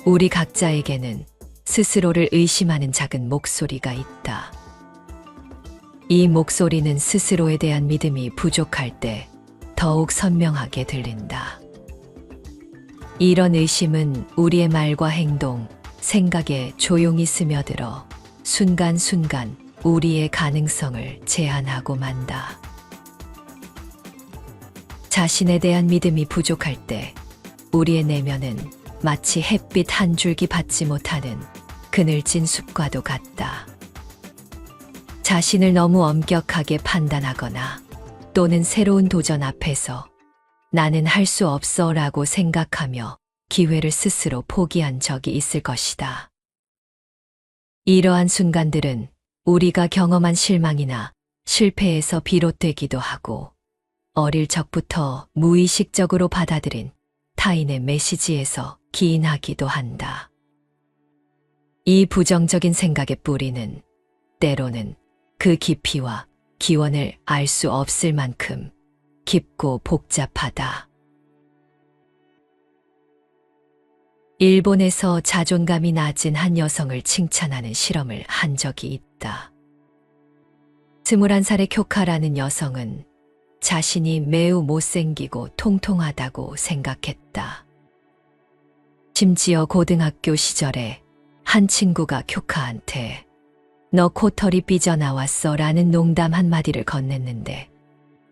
우리 각자에게는 스스로를 의심하는 작은 목소리가 있다. 이 목소리는 스스로에 대한 믿음이 부족할 때 더욱 선명하게 들린다. 이런 의심은 우리의 말과 행동, 생각에 조용히 스며들어 순간순간 우리의 가능성을 제한하고 만다. 자신에 대한 믿음이 부족할 때 우리의 내면은 마치 햇빛 한 줄기 받지 못하는 그늘진 숲과도 같다. 자신을 너무 엄격하게 판단하거나 또는 새로운 도전 앞에서 나는 할 수 없어 라고 생각하며 기회를 스스로 포기한 적이 있을 것이다. 이러한 순간들은 우리가 경험한 실망이나 실패에서 비롯되기도 하고 어릴 적부터 무의식적으로 받아들인 타인의 메시지에서 기인하기도 한다. 이 부정적인 생각의 뿌리는 때로는 그 깊이와 기원을 알 수 없을 만큼 깊고 복잡하다. 일본에서 자존감이 낮은 한 여성을 칭찬하는 실험을 한 적이 있다. 21살의 쿄카라는 여성은 자신이 매우 못생기고 통통하다고 생각했다. 심지어 고등학교 시절에 한 친구가 쿄카한테 너 코털이 삐져나왔어 라는 농담 한마디를 건넸는데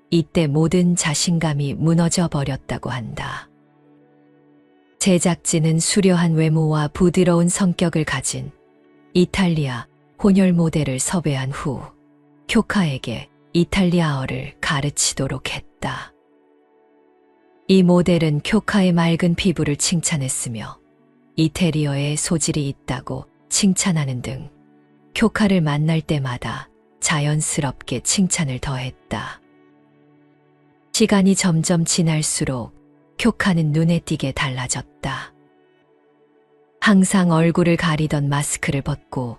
이때 모든 자신감이 무너져 버렸다고 한다. 제작진은 수려한 외모와 부드러운 성격을 가진 이탈리아 혼혈 모델을 섭외한 후 쿄카에게 이탈리아어를 가르치도록 했다. 이 모델은 쿄카의 맑은 피부를 칭찬했으며 이태리어에 소질이 있다고 칭찬하는 등 쿄카를 만날 때마다 자연스럽게 칭찬을 더했다. 시간이 점점 지날수록 쿄카는 눈에 띄게 달라졌다. 항상 얼굴을 가리던 마스크를 벗고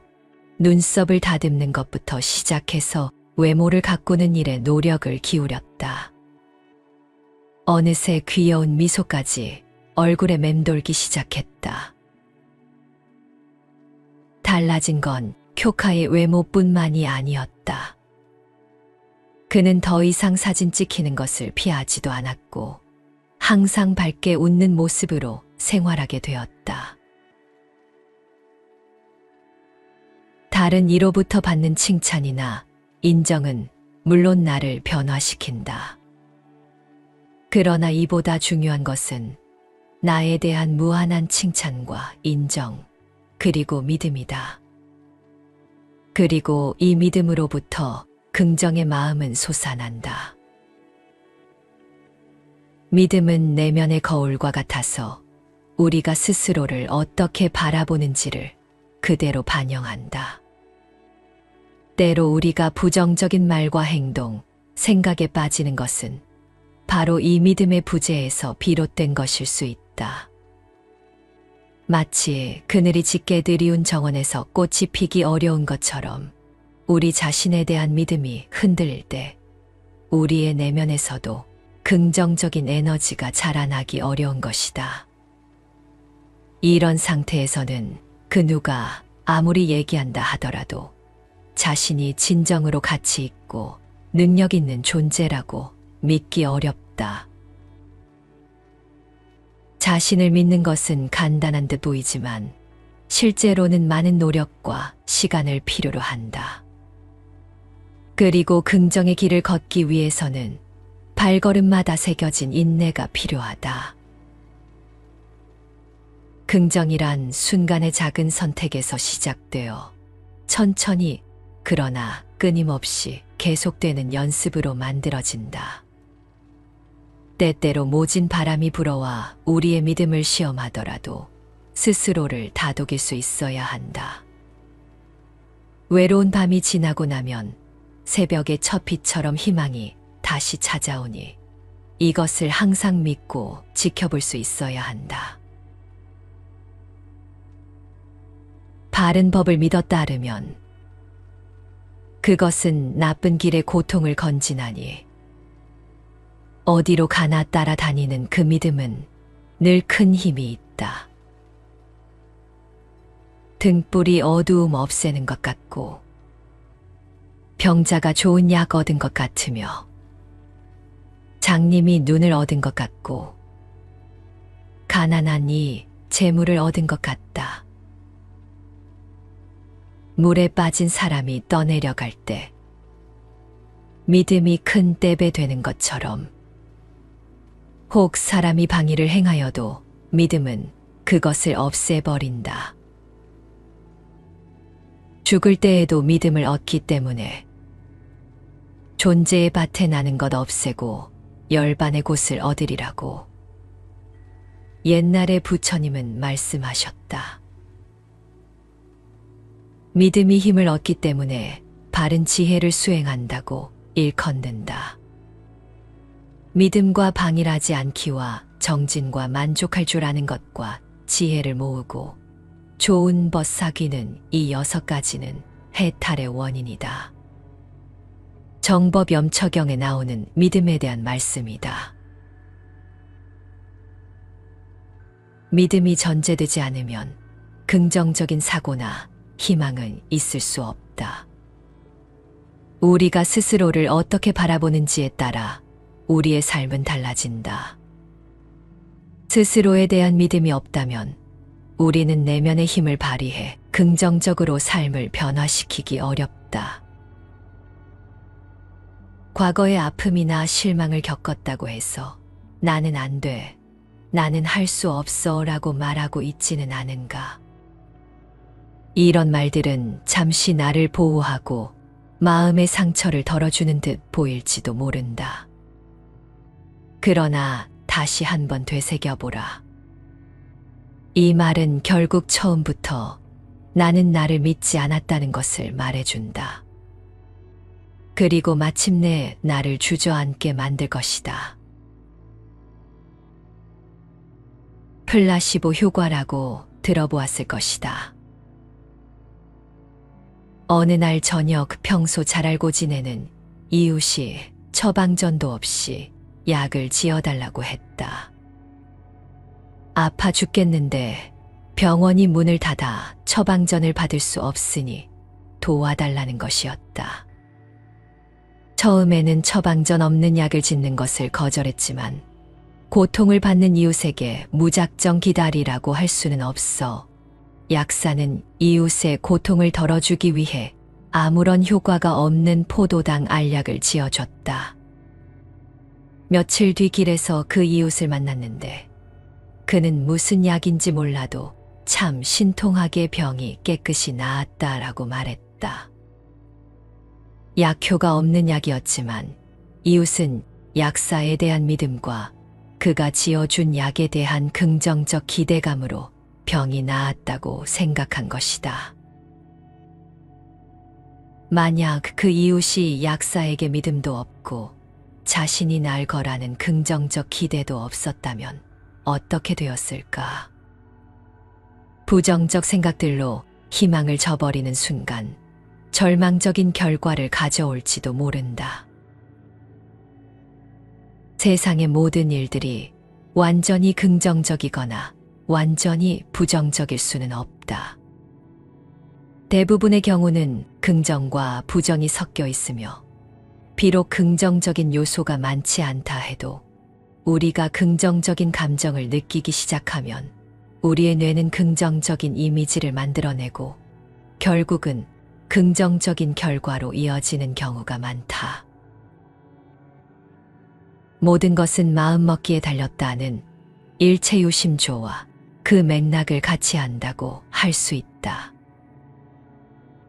눈썹을 다듬는 것부터 시작해서 외모를 가꾸는 일에 노력을 기울였다. 어느새 귀여운 미소까지 얼굴에 맴돌기 시작했다. 달라진 건 쿄카의 외모뿐만이 아니었다. 그는 더 이상 사진 찍히는 것을 피하지도 않았고 항상 밝게 웃는 모습으로 생활하게 되었다. 다른 이로부터 받는 칭찬이나 인정은 물론 나를 변화시킨다. 그러나 이보다 중요한 것은 나에 대한 무한한 칭찬과 인정, 그리고 믿음이다. 그리고 이 믿음으로부터 긍정의 마음은 솟아난다. 믿음은 내면의 거울과 같아서 우리가 스스로를 어떻게 바라보는지를 그대로 반영한다. 때로 우리가 부정적인 말과 행동, 생각에 빠지는 것은 바로 이 믿음의 부재에서 비롯된 것일 수 있다. 마치 그늘이 짙게 드리운 정원에서 꽃이 피기 어려운 것처럼 우리 자신에 대한 믿음이 흔들릴 때 우리의 내면에서도 긍정적인 에너지가 자라나기 어려운 것이다. 이런 상태에서는 그 누가 아무리 얘기한다 하더라도 자신이 진정으로 가치 있고 능력 있는 존재라고 믿기 어렵다. 자신을 믿는 것은 간단한 듯 보이지만 실제로는 많은 노력과 시간을 필요로 한다. 그리고 긍정의 길을 걷기 위해서는 발걸음마다 새겨진 인내가 필요하다. 긍정이란 순간의 작은 선택에서 시작되어 천천히 그러나 끊임없이 계속되는 연습으로 만들어진다. 때때로 모진 바람이 불어와 우리의 믿음을 시험하더라도 스스로를 다독일 수 있어야 한다. 외로운 밤이 지나고 나면 새벽의 첫 빛처럼 희망이 다시 찾아오니 이것을 항상 믿고 지켜볼 수 있어야 한다. 바른 법을 믿어 따르면 그것은 나쁜 길의 고통을 건지나니 어디로 가나 따라다니는 그 믿음은 늘 큰 힘이 있다. 등불이 어두움 없애는 것 같고 병자가 좋은 약 얻은 것 같으며 장님이 눈을 얻은 것 같고 가난한 이 재물을 얻은 것 같다. 물에 빠진 사람이 떠내려갈 때 믿음이 큰 떼배 되는 것처럼 혹 사람이 방위를 행하여도 믿음은 그것을 없애버린다. 죽을 때에도 믿음을 얻기 때문에 존재의 밭에 나는 것 없애고 열반의 곳을 얻으리라고 옛날에 부처님은 말씀하셨다. 믿음이 힘을 얻기 때문에 바른 지혜를 수행한다고 일컫는다. 믿음과 방일하지 않기와 정진과 만족할 줄 아는 것과 지혜를 모으고 좋은 벗 사귀는 이 6가지는 해탈의 원인이다. 정법염처경에 나오는 믿음에 대한 말씀이다. 믿음이 전제되지 않으면 긍정적인 사고나 희망은 있을 수 없다. 우리가 스스로를 어떻게 바라보는지에 따라 우리의 삶은 달라진다. 스스로에 대한 믿음이 없다면 우리는 내면의 힘을 발휘해 긍정적으로 삶을 변화시키기 어렵다. 과거의 아픔이나 실망을 겪었다고 해서 나는 안 돼, 나는 할 수 없어 라고 말하고 있지는 않은가. 이런 말들은 잠시 나를 보호하고 마음의 상처를 덜어주는 듯 보일지도 모른다. 그러나 다시 한번 되새겨보라. 이 말은 결국 처음부터 나는 나를 믿지 않았다는 것을 말해준다. 그리고 마침내 나를 주저앉게 만들 것이다. 플라시보 효과라고 들어보았을 것이다. 어느 날 저녁 평소 잘 알고 지내는 이웃이 처방전도 없이 약을 지어달라고 했다. 아파 죽겠는데 병원이 문을 닫아 처방전을 받을 수 없으니 도와달라는 것이었다. 처음에는 처방전 없는 약을 짓는 것을 거절했지만 고통을 받는 이웃에게 무작정 기다리라고 할 수는 없어 약사는 이웃의 고통을 덜어주기 위해 아무런 효과가 없는 포도당 알약을 지어줬다. 며칠 뒤 길에서 그 이웃을 만났는데 그는 무슨 약인지 몰라도 참 신통하게 병이 깨끗이 나았다라고 말했다. 약효가 없는 약이었지만 이웃은 약사에 대한 믿음과 그가 지어준 약에 대한 긍정적 기대감으로 병이 나았다고 생각한 것이다. 만약 그 이웃이 약사에게 믿음도 없고 자신이 날 거라는 긍정적 기대도 없었다면 어떻게 되었을까? 부정적 생각들로 희망을 저버리는 순간 절망적인 결과를 가져올지도 모른다. 세상의 모든 일들이 완전히 긍정적이거나 완전히 부정적일 수는 없다. 대부분의 경우는 긍정과 부정이 섞여 있으며 비록 긍정적인 요소가 많지 않다 해도 우리가 긍정적인 감정을 느끼기 시작하면 우리의 뇌는 긍정적인 이미지를 만들어내고 결국은 긍정적인 결과로 이어지는 경우가 많다. 모든 것은 마음먹기에 달렸다는 일체요심조와 그 맥락을 같이 안다고 할 수 있다.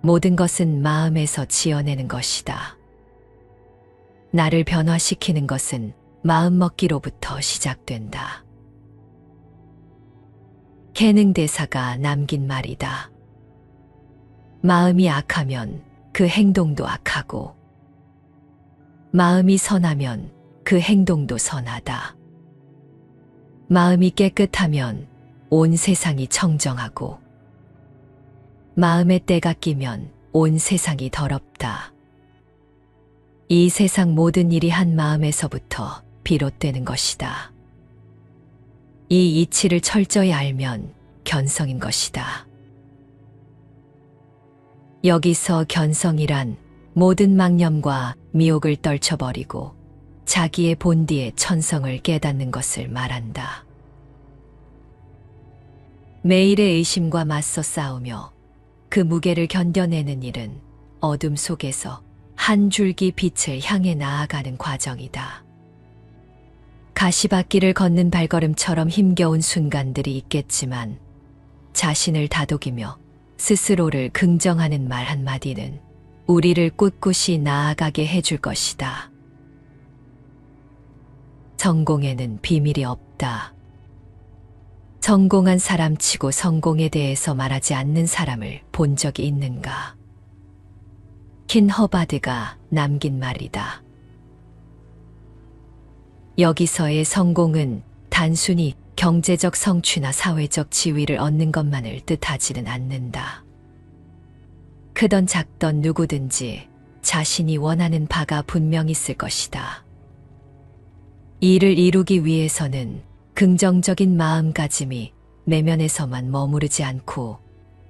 모든 것은 마음에서 지어내는 것이다. 나를 변화시키는 것은 마음먹기로부터 시작된다. 개능대사가 남긴 말이다. 마음이 악하면 그 행동도 악하고 마음이 선하면 그 행동도 선하다. 마음이 깨끗하면 온 세상이 청정하고 마음의 때가 끼면 온 세상이 더럽다. 이 세상 모든 일이 한 마음에서부터 비롯되는 것이다. 이 이치를 철저히 알면 견성인 것이다. 여기서 견성이란 모든 망념과 미혹을 떨쳐버리고 자기의 본디의 천성을 깨닫는 것을 말한다. 매일의 의심과 맞서 싸우며 그 무게를 견뎌내는 일은 어둠 속에서 한 줄기 빛을 향해 나아가는 과정이다. 가시밭길을 걷는 발걸음처럼 힘겨운 순간들이 있겠지만 자신을 다독이며 스스로를 긍정하는 말 한마디는 우리를 꿋꿋이 나아가게 해줄 것이다. 성공에는 비밀이 없다. 성공한 사람치고 성공에 대해서 말하지 않는 사람을 본 적이 있는가? 킨 허바드가 남긴 말이다. 여기서의 성공은 단순히 경제적 성취나 사회적 지위를 얻는 것만을 뜻하지는 않는다. 크던 작던 누구든지 자신이 원하는 바가 분명 있을 것이다. 이를 이루기 위해서는 긍정적인 마음가짐이 내면에서만 머무르지 않고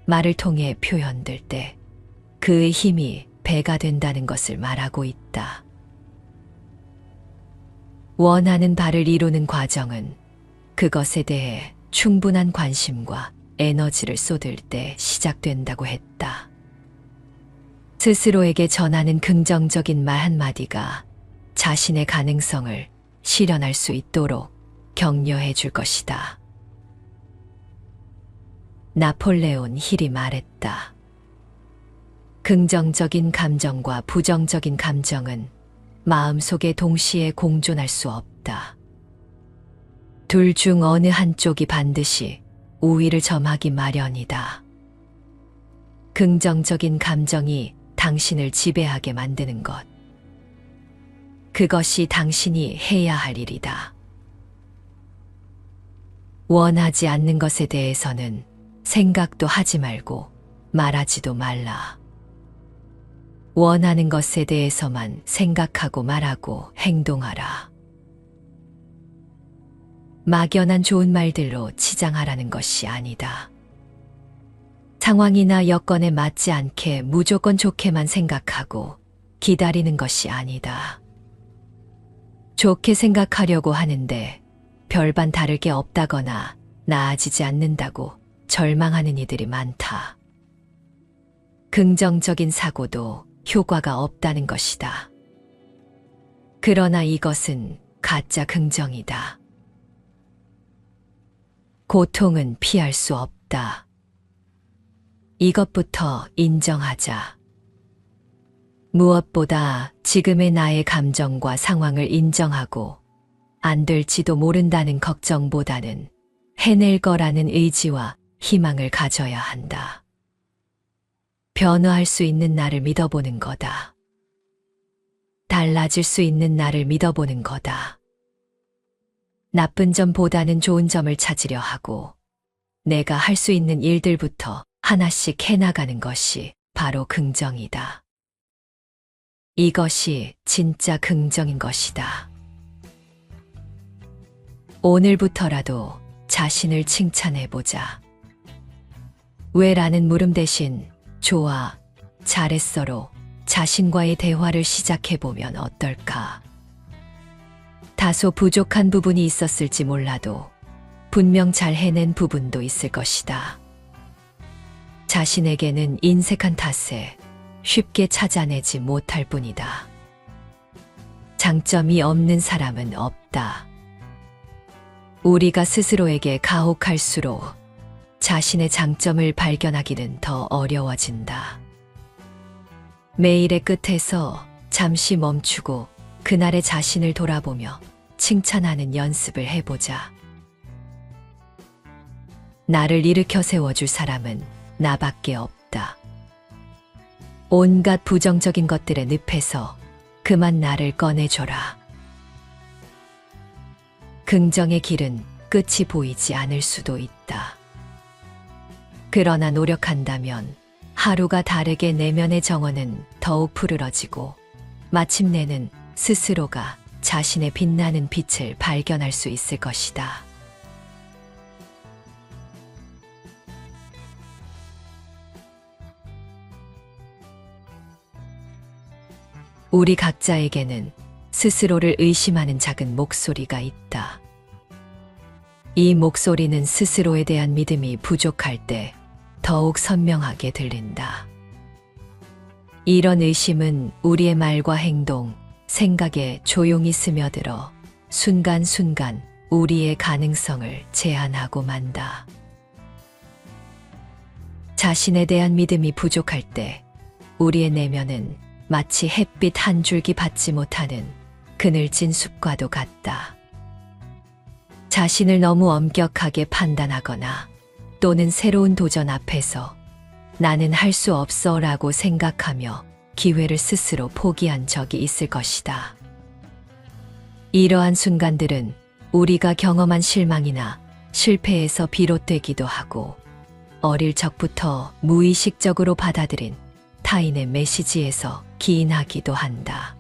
말을 통해 표현될 때 그의 힘이 배가 된다는 것을 말하고 있다. 원하는 바를 이루는 과정은 그것에 대해 충분한 관심과 에너지를 쏟을 때 시작된다고 했다. 스스로에게 전하는 긍정적인 말 한마디가 자신의 가능성을 실현할 수 있도록 격려해 줄 것이다. 나폴레온 힐이 말했다. 긍정적인 감정과 부정적인 감정은 마음속에 동시에 공존할 수 없다. 둘 중 어느 한쪽이 반드시 우위를 점하기 마련이다. 긍정적인 감정이 당신을 지배하게 만드는 것. 그것이 당신이 해야 할 일이다. 원하지 않는 것에 대해서는 생각도 하지 말고 말하지도 말라. 원하는 것에 대해서만 생각하고 말하고 행동하라. 막연한 좋은 말들로 치장하라는 것이 아니다. 상황이나 여건에 맞지 않게 무조건 좋게만 생각하고 기다리는 것이 아니다. 좋게 생각하려고 하는데 별반 다를 게 없다거나 나아지지 않는다고 절망하는 이들이 많다. 긍정적인 사고도 효과가 없다는 것이다. 그러나 이것은 가짜 긍정이다. 고통은 피할 수 없다. 이것부터 인정하자. 무엇보다 지금의 나의 감정과 상황을 인정하고 안 될지도 모른다는 걱정보다는 해낼 거라는 의지와 희망을 가져야 한다. 변화할 수 있는 나를 믿어보는 거다. 달라질 수 있는 나를 믿어보는 거다. 나쁜 점보다는 좋은 점을 찾으려 하고 내가 할 수 있는 일들부터 하나씩 해나가는 것이 바로 긍정이다. 이것이 진짜 긍정인 것이다. 오늘부터라도 자신을 칭찬해보자. 왜라는 물음 대신 좋아, 잘했어로 자신과의 대화를 시작해보면 어떨까? 다소 부족한 부분이 있었을지 몰라도 분명 잘 해낸 부분도 있을 것이다. 자신에게는 인색한 탓에 쉽게 찾아내지 못할 뿐이다. 장점이 없는 사람은 없다. 우리가 스스로에게 가혹할수록 자신의 장점을 발견하기는 더 어려워진다. 매일의 끝에서 잠시 멈추고 그날의 자신을 돌아보며 칭찬하는 연습을 해보자. 나를 일으켜 세워줄 사람은 나밖에 없다. 온갖 부정적인 것들의 늪에서 그만 나를 꺼내줘라. 긍정의 길은 끝이 보이지 않을 수도 있다. 그러나 노력한다면 하루가 다르게 내면의 정원은 더욱 푸르러지고 마침내는 스스로가 자신의 빛나는 빛을 발견할 수 있을 것이다. 우리 각자에게는 스스로를 의심하는 작은 목소리가 있다. 이 목소리는 스스로에 대한 믿음이 부족할 때 더욱 선명하게 들린다. 이런 의심은 우리의 말과 행동, 생각에 조용히 스며들어 순간순간 우리의 가능성을 제한하고 만다. 자신에 대한 믿음이 부족할 때 우리의 내면은 마치 햇빛 한 줄기 받지 못하는 그늘진 숲과도 같다. 자신을 너무 엄격하게 판단하거나 또는 새로운 도전 앞에서 나는 할 수 없어 라고 생각하며 기회를 스스로 포기한 적이 있을 것이다. 이러한 순간들은 우리가 경험한 실망이나 실패에서 비롯되기도 하고 어릴 적부터 무의식적으로 받아들인 타인의 메시지에서 기인하기도 한다.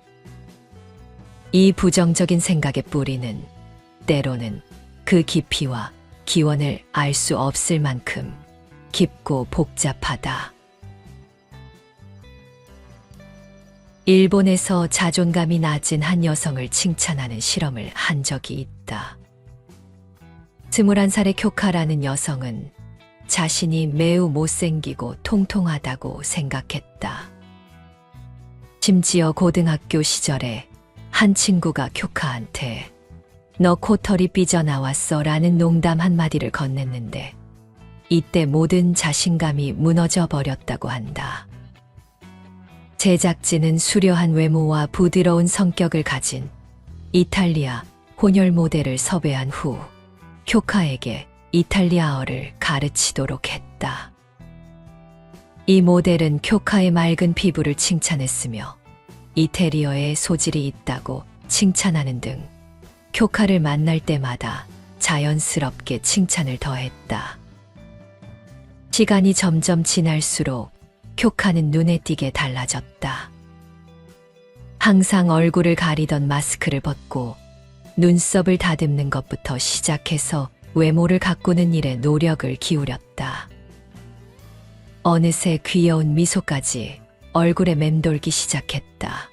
이 부정적인 생각의 뿌리는 때로는 그 깊이와 기원을 알 수 없을 만큼 깊고 복잡하다. 일본에서 자존감이 낮은 한 여성을 칭찬하는 실험을 한 적이 있다. 21살의 쿄카라는 여성은 자신이 매우 못생기고 통통하다고 생각했다. 심지어 고등학교 시절에 한 친구가 쿄카한테 너 코털이 삐져나왔어 라는 농담 한마디를 건넸는데 이때 모든 자신감이 무너져 버렸다고 한다. 제작진은 수려한 외모와 부드러운 성격을 가진 이탈리아 혼혈 모델을 섭외한 후 쿄카에게 이탈리아어를 가르치도록 했다. 이 모델은 쿄카의 맑은 피부를 칭찬했으며 이태리어에 소질이 있다고 칭찬하는 등 쿄카를 만날 때마다 자연스럽게 칭찬을 더했다. 시간이 점점 지날수록 쿄카는 눈에 띄게 달라졌다. 항상 얼굴을 가리던 마스크를 벗고 눈썹을 다듬는 것부터 시작해서 외모를 가꾸는 일에 노력을 기울였다. 어느새 귀여운 미소까지 얼굴에 맴돌기 시작했다.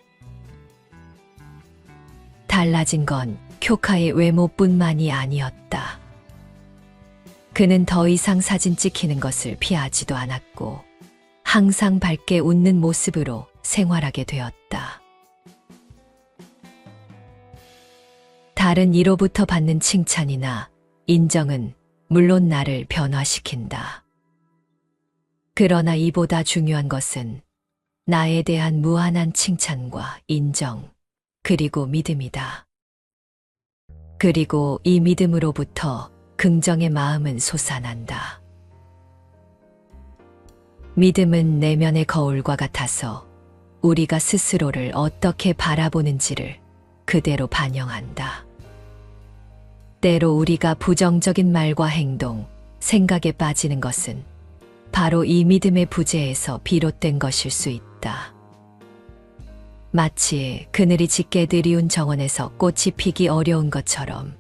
달라진 건 쿄카의 외모뿐만이 아니었다. 그는 더 이상 사진 찍히는 것을 피하지도 않았고 항상 밝게 웃는 모습으로 생활하게 되었다. 다른 이로부터 받는 칭찬이나 인정은 물론 나를 변화시킨다. 그러나 이보다 중요한 것은 나에 대한 무한한 칭찬과 인정, 그리고 믿음이다. 그리고 이 믿음으로부터 긍정의 마음은 솟아난다. 믿음은 내면의 거울과 같아서 우리가 스스로를 어떻게 바라보는지를 그대로 반영한다. 때로 우리가 부정적인 말과 행동, 생각에 빠지는 것은 바로 이 믿음의 부재에서 비롯된 것일 수 있다. 마치 그늘이 짙게 드리운 정원에서 꽃이 피기 어려운 것처럼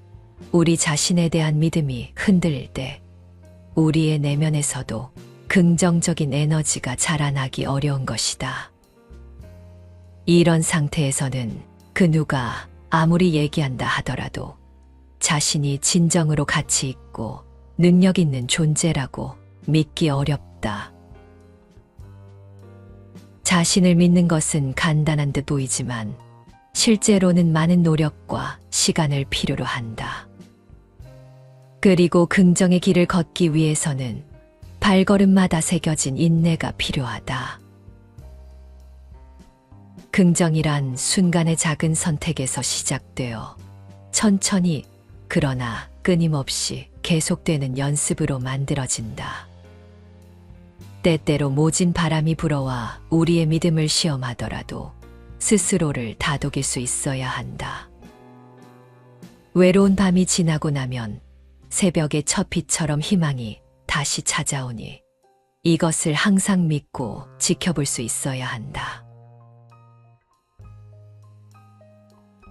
우리 자신에 대한 믿음이 흔들릴 때 우리의 내면에서도 긍정적인 에너지가 자라나기 어려운 것이다. 이런 상태에서는 그 누가 아무리 얘기한다 하더라도 자신이 진정으로 가치 있고 능력 있는 존재라고 믿기 어렵다. 자신을 믿는 것은 간단한 듯 보이지만 실제로는 많은 노력과 시간을 필요로 한다. 그리고 긍정의 길을 걷기 위해서는 발걸음마다 새겨진 인내가 필요하다. 긍정이란 순간의 작은 선택에서 시작되어 천천히 그러나 끊임없이 계속되는 연습으로 만들어진다. 때때로 모진 바람이 불어와 우리의 믿음을 시험하더라도 스스로를 다독일 수 있어야 한다. 외로운 밤이 지나고 나면 새벽의 첫 빛처럼 희망이 다시 찾아오니 이것을 항상 믿고 지켜볼 수 있어야 한다.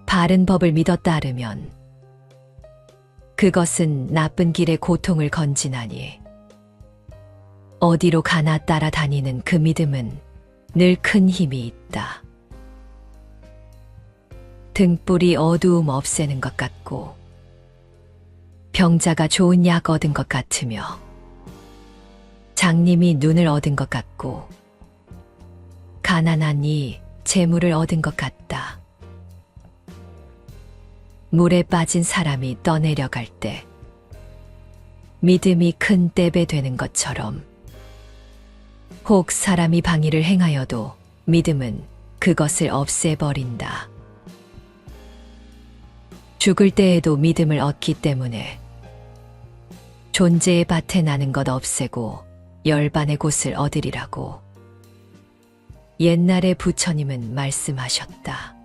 바른 법을 믿어 따르면 그것은 나쁜 길의 고통을 건지나니 어디로 가나 따라다니는 그 믿음은 늘 큰 힘이 있다. 등불이 어두움 없애는 것 같고 병자가 좋은 약 얻은 것 같으며 장님이 눈을 얻은 것 같고 가난한 이 재물을 얻은 것 같다. 물에 빠진 사람이 떠내려갈 때 믿음이 큰 떼배 되는 것처럼 혹 사람이 방위를 행하여도 믿음은 그것을 없애버린다. 죽을 때에도 믿음을 얻기 때문에 존재의 밭에 나는 것 없애고 열반의 곳을 얻으리라고 옛날에 부처님은 말씀하셨다.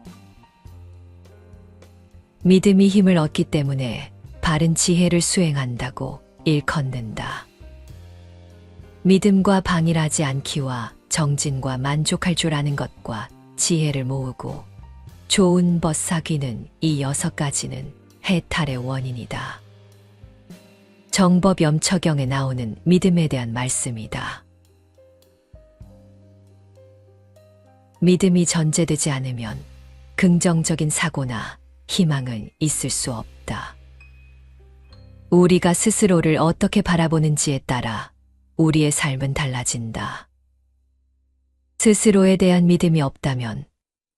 믿음이 힘을 얻기 때문에 바른 지혜를 수행한다고 일컫는다. 믿음과 방일하지 않기와 정진과 만족할 줄 아는 것과 지혜를 모으고 좋은 벗 사귀는 이 6가지는 해탈의 원인이다. 정법 염처경에 나오는 믿음에 대한 말씀이다. 믿음이 전제되지 않으면 긍정적인 사고나 희망은 있을 수 없다. 우리가 스스로를 어떻게 바라보는지에 따라 우리의 삶은 달라진다. 스스로에 대한 믿음이 없다면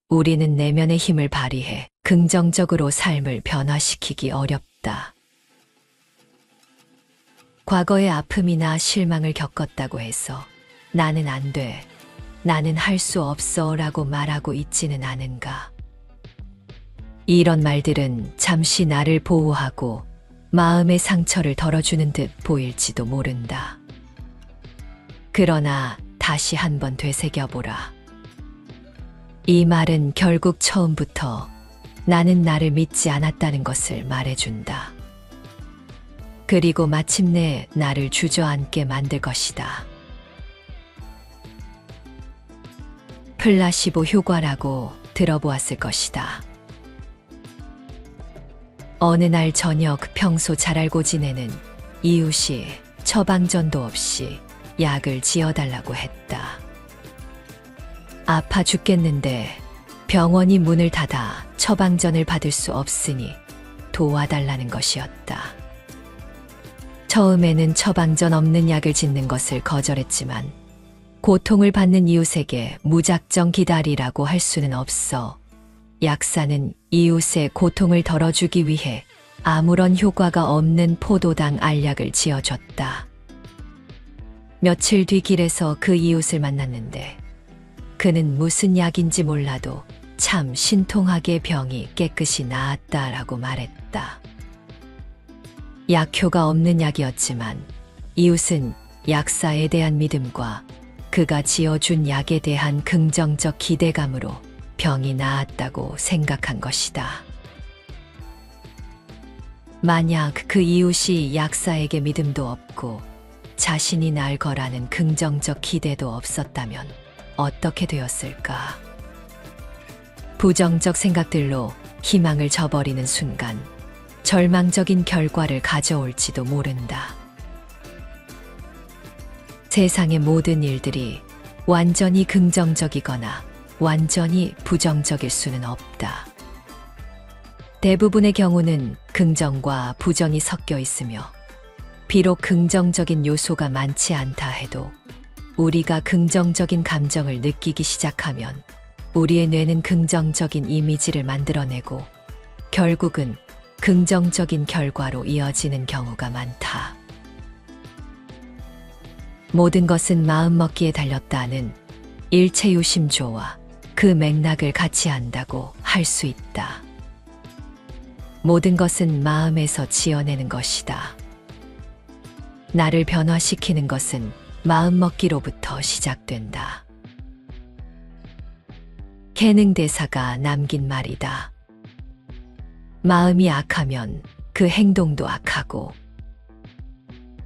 우리는 내면의 힘을 발휘해 긍정적으로 삶을 변화시키기 어렵다. 과거의 아픔이나 실망을 겪었다고 해서 나는 안 돼, 나는 할 수 없어 라고 말하고 있지는 않은가. 이런 말들은 잠시 나를 보호하고 마음의 상처를 덜어주는 듯 보일지도 모른다. 그러나 다시 한번 되새겨보라. 이 말은 결국 처음부터 나는 나를 믿지 않았다는 것을 말해준다. 그리고 마침내 나를 주저앉게 만들 것이다. 플라시보 효과라고 들어보았을 것이다. 어느 날 저녁 평소 잘 알고 지내는 이웃이 처방전도 없이 약을 지어달라고 했다. 아파 죽겠는데 병원이 문을 닫아 처방전을 받을 수 없으니 도와달라는 것이었다. 처음에는 처방전 없는 약을 짓는 것을 거절했지만 고통을 받는 이웃에게 무작정 기다리라고 할 수는 없어 약사는 이웃의 고통을 덜어주기 위해 아무런 효과가 없는 포도당 알약을 지어줬다. 며칠 뒤 길에서 그 이웃을 만났는데 그는 무슨 약인지 몰라도 참 신통하게 병이 깨끗이 나았다라고 말했다. 약효가 없는 약이었지만 이웃은 약사에 대한 믿음과 그가 지어준 약에 대한 긍정적 기대감으로 병이 나았다고 생각한 것이다. 만약 그 이웃이 약사에게 믿음도 없고 자신이 날 거라는 긍정적 기대도 없었다면 어떻게 되었을까? 부정적 생각들로 희망을 저버리는 순간 절망적인 결과를 가져올지도 모른다. 세상의 모든 일들이 완전히 긍정적이거나 완전히 부정적일 수는 없다. 대부분의 경우는 긍정과 부정이 섞여 있으며 비록 긍정적인 요소가 많지 않다 해도 우리가 긍정적인 감정을 느끼기 시작하면 우리의 뇌는 긍정적인 이미지를 만들어내고 결국은 긍정적인 결과로 이어지는 경우가 많다. 모든 것은 마음먹기에 달렸다는 일체유심조와 그 맥락을 같이 안다고 할 수 있다. 모든 것은 마음에서 지어내는 것이다. 나를 변화시키는 것은 마음먹기로부터 시작된다. 개능대사가 남긴 말이다. 마음이 악하면 그 행동도 악하고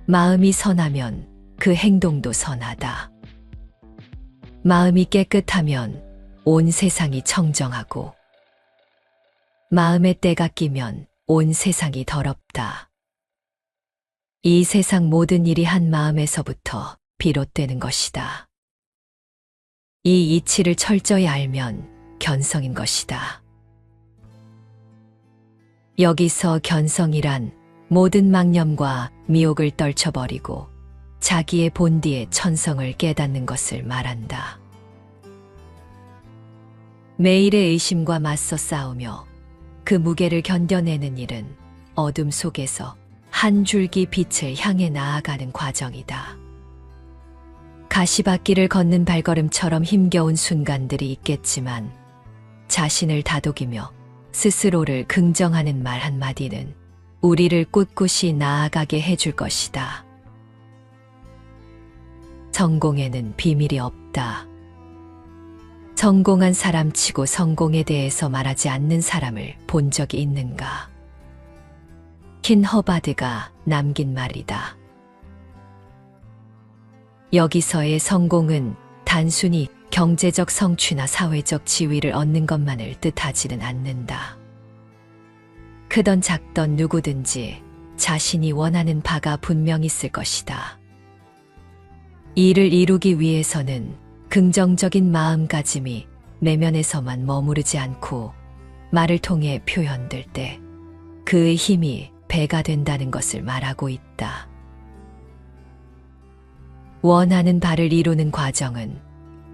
마음이 선하면 그 행동도 선하다. 마음이 깨끗하면 온 세상이 청정하고 마음의 때가 끼면 온 세상이 더럽다. 이 세상 모든 일이 한 마음에서부터 비롯되는 것이다. 이 이치를 철저히 알면 견성인 것이다. 여기서 견성이란 모든 망념과 미혹을 떨쳐버리고 자기의 본디의 천성을 깨닫는 것을 말한다. 매일의 의심과 맞서 싸우며 그 무게를 견뎌내는 일은 어둠 속에서 한 줄기 빛을 향해 나아가는 과정이다. 가시밭길을 걷는 발걸음처럼 힘겨운 순간들이 있겠지만 자신을 다독이며 스스로를 긍정하는 말 한마디는 우리를 꿋꿋이 나아가게 해줄 것이다. 성공에는 비밀이 없다. 성공한 사람치고 성공에 대해서 말하지 않는 사람을 본 적이 있는가? 킨 허바드가 남긴 말이다. 여기서의 성공은 단순히 경제적 성취나 사회적 지위를 얻는 것만을 뜻하지는 않는다. 크던 작던 누구든지 자신이 원하는 바가 분명 있을 것이다. 이를 이루기 위해서는 긍정적인 마음가짐이 내면에서만 머무르지 않고 말을 통해 표현될 때 그의 힘이 배가 된다는 것을 말하고 있다. 원하는 바를 이루는 과정은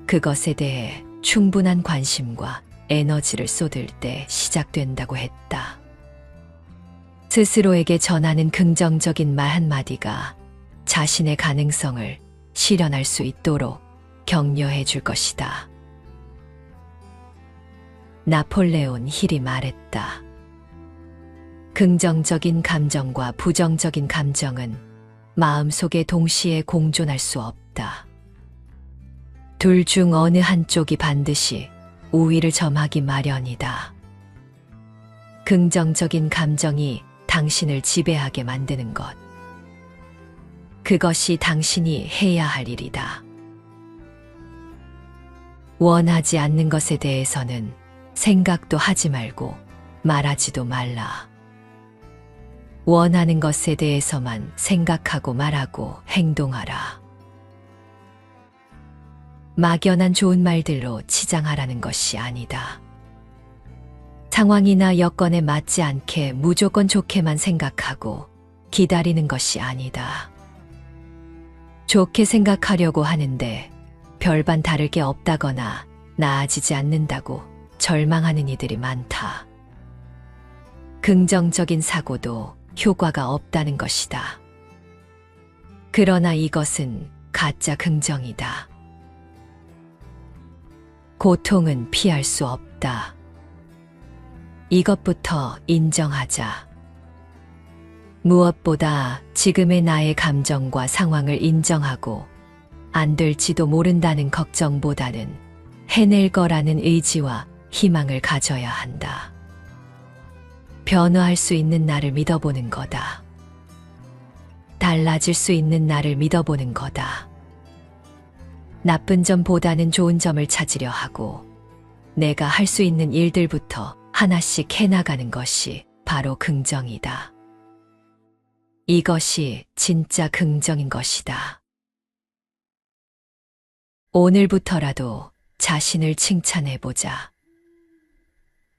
그것에 대해 충분한 관심과 에너지를 쏟을 때 시작된다고 했다. 스스로에게 전하는 긍정적인 말 한마디가 자신의 가능성을 실현할 수 있도록 격려해 줄 것이다. 나폴레온 힐이 말했다. 긍정적인 감정과 부정적인 감정은 마음속에 동시에 공존할 수 없다. 둘 중 어느 한쪽이 반드시 우위를 점하기 마련이다. 긍정적인 감정이 당신을 지배하게 만드는 것. 그것이 당신이 해야 할 일이다. 원하지 않는 것에 대해서는 생각도 하지 말고 말하지도 말라. 원하는 것에 대해서만 생각하고 말하고 행동하라. 막연한 좋은 말들로 치장하라는 것이 아니다. 상황이나 여건에 맞지 않게 무조건 좋게만 생각하고 기다리는 것이 아니다. 좋게 생각하려고 하는데 별반 다를 게 없다거나 나아지지 않는다고 절망하는 이들이 많다. 긍정적인 사고도 효과가 없다는 것이다. 그러나 이것은 가짜 긍정이다. 고통은 피할 수 없다. 이것부터 인정하자. 무엇보다 지금의 나의 감정과 상황을 인정하고 안 될지도 모른다는 걱정보다는 해낼 거라는 의지와 희망을 가져야 한다. 변화할 수 있는 나를 믿어보는 거다. 달라질 수 있는 나를 믿어보는 거다. 나쁜 점보다는 좋은 점을 찾으려 하고 내가 할 수 있는 일들부터 하나씩 해나가는 것이 바로 긍정이다. 이것이 진짜 긍정인 것이다. 오늘부터라도 자신을 칭찬해보자.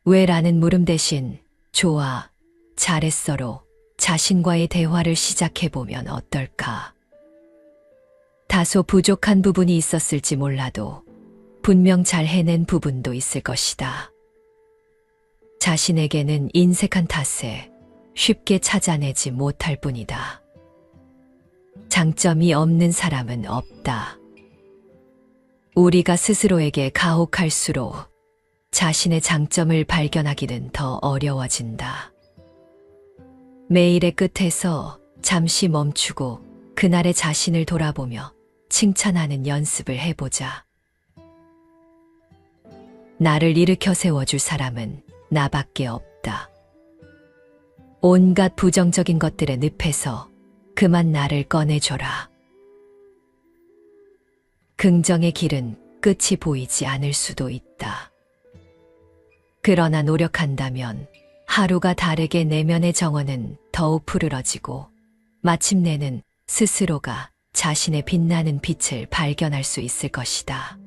왜라는 물음 대신 좋아, 잘했어로 자신과의 대화를 시작해보면 어떨까? 다소 부족한 부분이 있었을지 몰라도 분명 잘 해낸 부분도 있을 것이다. 자신에게는 인색한 탓에 쉽게 찾아내지 못할 뿐이다. 장점이 없는 사람은 없다. 우리가 스스로에게 가혹할수록 자신의 장점을 발견하기는 더 어려워진다. 매일의 끝에서 잠시 멈추고 그날의 자신을 돌아보며 칭찬하는 연습을 해보자. 나를 일으켜 세워줄 사람은 나밖에 없다. 온갖 부정적인 것들의 늪에서 그만 나를 꺼내줘라. 긍정의 길은 끝이 보이지 않을 수도 있다. 그러나 노력한다면 하루가 다르게 내면의 정원은 더욱 푸르러지고 마침내는 스스로가 자신의 빛나는 빛을 발견할 수 있을 것이다.